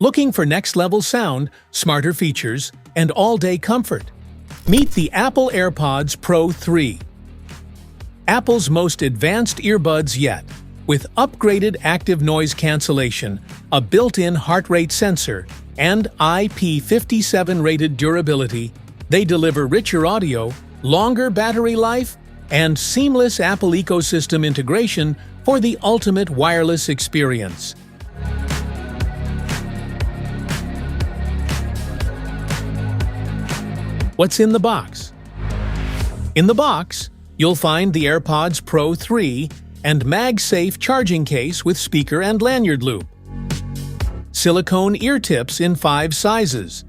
Looking for next-level sound, smarter features, and all-day comfort? Meet the Apple AirPods Pro 3. Apple's most advanced earbuds yet. With upgraded active noise cancellation, a built-in heart rate sensor, and IP57-rated durability, they deliver richer audio, longer battery life, and seamless Apple ecosystem integration for the ultimate wireless experience. What's in the box? In the box, you'll find the AirPods Pro 3 and MagSafe charging case with speaker and lanyard loop, silicone ear tips in 5 sizes,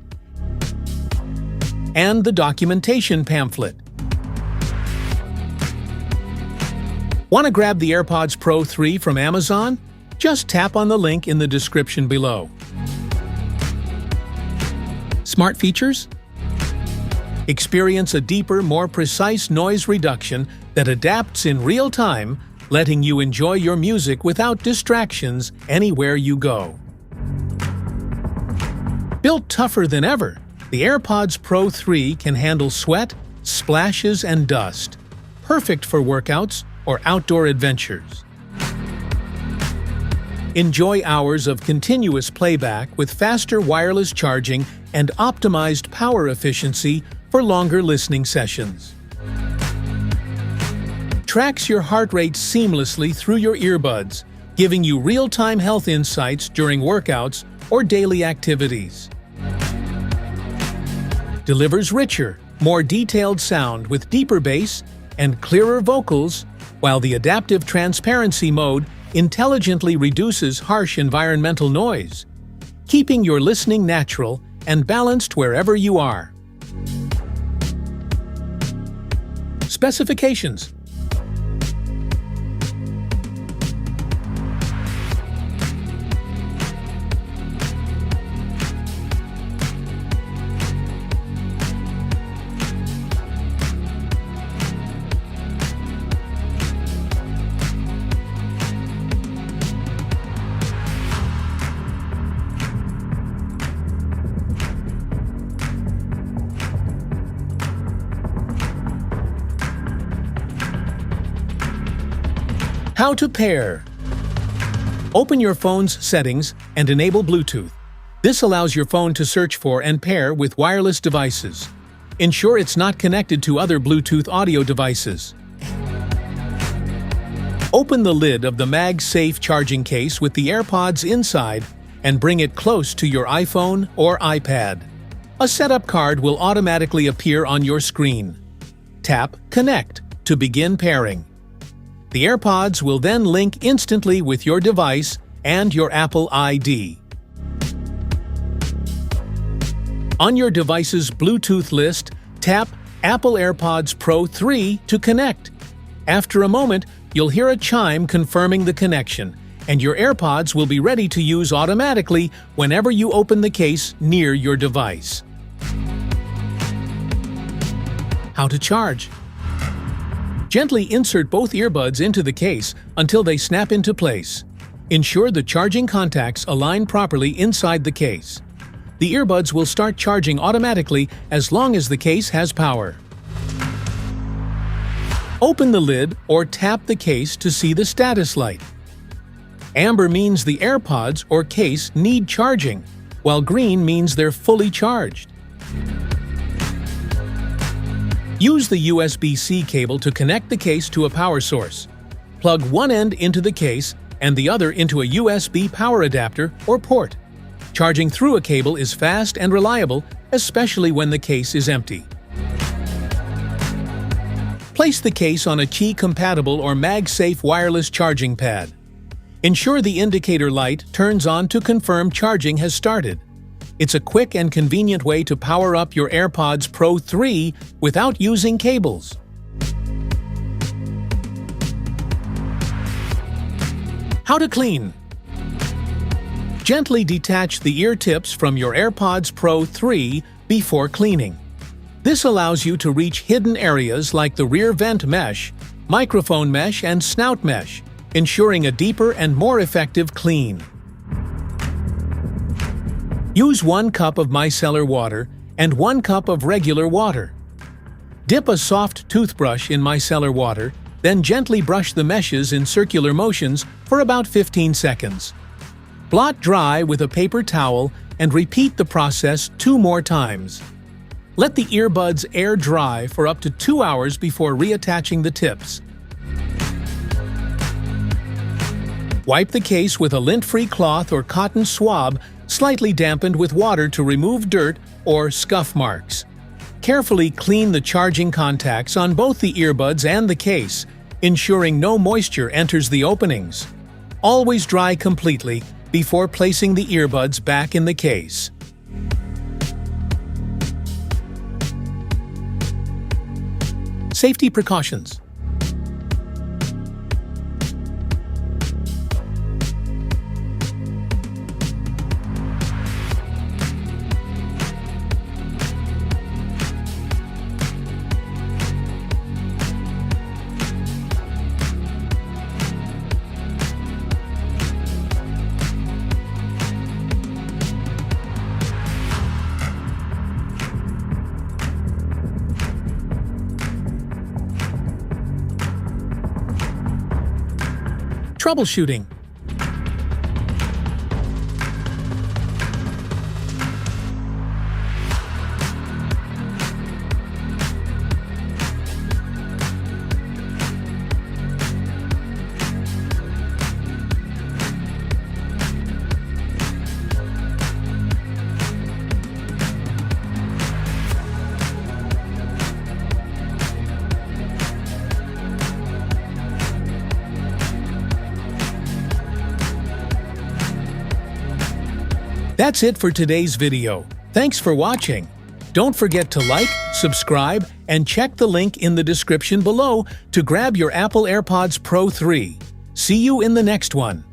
and the documentation pamphlet. Want to grab the AirPods Pro 3 from Amazon? Just tap on the link in the description below. Smart features? Experience a deeper, more precise noise reduction that adapts in real time, letting you enjoy your music without distractions anywhere you go. Built tougher than ever, the AirPods Pro 3 can handle sweat, splashes, and dust. Perfect for workouts or outdoor adventures. Enjoy hours of continuous playback with faster wireless charging and optimized power efficiency for longer listening sessions. Tracks your heart rate seamlessly through your earbuds, giving you real-time health insights during workouts or daily activities. Delivers richer, more detailed sound with deeper bass and clearer vocals, while the adaptive transparency mode intelligently reduces harsh environmental noise, keeping your listening natural and balanced wherever you are. Specifications. How to pair. Open your phone's settings and enable Bluetooth. This allows your phone to search for and pair with wireless devices. Ensure it's not connected to other Bluetooth audio devices. Open the lid of the MagSafe charging case with the AirPods inside and bring it close to your iPhone or iPad. A setup card will automatically appear on your screen. Tap Connect to begin pairing. The AirPods will then link instantly with your device and your Apple ID. On your device's Bluetooth list, tap Apple AirPods Pro 3 to connect. After a moment, you'll hear a chime confirming the connection, and your AirPods will be ready to use automatically whenever you open the case near your device. How to charge. Gently insert both earbuds into the case until they snap into place. Ensure the charging contacts align properly inside the case. The earbuds will start charging automatically as long as the case has power. Open the lid or tap the case to see the status light. Amber means the AirPods or case need charging, while green means they're fully charged. Use the USB-C cable to connect the case to a power source. Plug one end into the case and the other into a USB power adapter or port. Charging through a cable is fast and reliable, especially when the case is empty. Place the case on a Qi-compatible or MagSafe wireless charging pad. Ensure the indicator light turns on to confirm charging has started. It's a quick and convenient way to power up your AirPods Pro 3 without using cables. How to clean. Gently detach the ear tips from your AirPods Pro 3 before cleaning. This allows you to reach hidden areas like the rear vent mesh, microphone mesh, and snout mesh, ensuring a deeper and more effective clean. Use 1 cup of micellar water and 1 cup of regular water. Dip a soft toothbrush in micellar water, then gently brush the meshes in circular motions for about 15 seconds. Blot dry with a paper towel and repeat the process 2 more times. Let the earbuds air dry for up to 2 hours before reattaching the tips. Wipe the case with a lint-free cloth or cotton swab slightly dampened with water to remove dirt or scuff marks. Carefully clean the charging contacts on both the earbuds and the case, ensuring no moisture enters the openings. Always dry completely before placing the earbuds back in the case. Safety precautions. Troubleshooting. That's it for today's video. Thanks for watching. Don't forget to like, subscribe, and check the link in the description below to grab your Apple AirPods Pro 3. See you in the next one.